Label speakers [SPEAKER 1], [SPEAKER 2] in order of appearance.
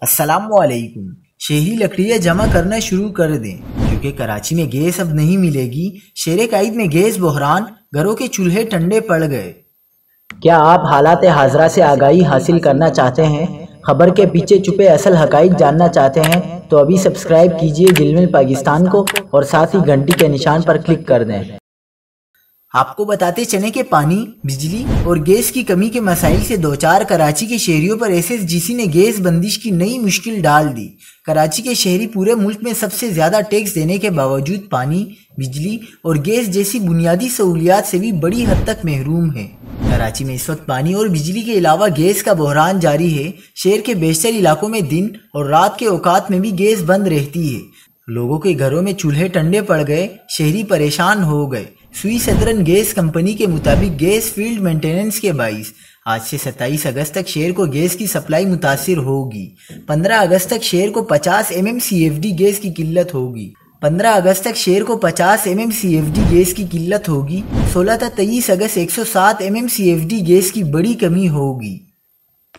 [SPEAKER 1] السلام علیکم۔ شہری لکڑیاں جمع کرنا شروع کر دیں کیونکہ کراچی میں گیس اب نہیں ملے گی۔ شہر قائد میں گیس بحران، گھروں کے چولہے ٹھنڈے پڑ گئے۔
[SPEAKER 2] کیا آپ حالات حاضرہ سے آگاہی حاصل کرنا چاہتے ہیں؟ خبر کے پیچھے چھپے اصل حقائق جاننا چاہتے ہیں تو ابھی سبسکرائب کیجئے جلمل پاکستان کو اور ساتھ ہی گھنٹی کے نشان پر کلک کر دیں۔
[SPEAKER 1] آپ کو بتاتے چلیں کہ پانی، بجلی اور گیس کی کمی کے مسائل سے دوچار کراچی کے شہریوں پر ایس ایس جی سی نے گیس بندش کی نئی مشکل ڈال دی۔ کراچی کے شہری پورے ملک میں سب سے زیادہ ٹیکس دینے کے باوجود پانی، بجلی اور گیس جیسی بنیادی سہولیات سے بھی بڑی حد تک محروم ہیں۔ کراچی میں اس وقت پانی اور بجلی کے علاوہ گیس کا بحران جاری ہے۔ شہر کے بیشتر علاقوں میں دن اور رات کے اوقات میں بھی گیس بند رہتی ہے۔ لوگوں کے گھروں میں چولہے ٹھنڈے پڑ گئے، شہری پریشان ہو گئے۔ سوئی سدرن گیس کمپنی کے مطابق گیس فیلڈ مینٹیننس کے باعث آج سے 27 اگست تک شہر کو گیس کی سپلائی متاثر ہوگی۔ 15 اگست تک شہر کو 50 MMCFD گیس کی قلت ہوگی۔ 15 اگست تک شہر کو 50 MMCFD گیس کی قلت ہوگی۔ 16 تا 23 اگست 107 MMCFD گیس کی بڑی کمی ہوگی۔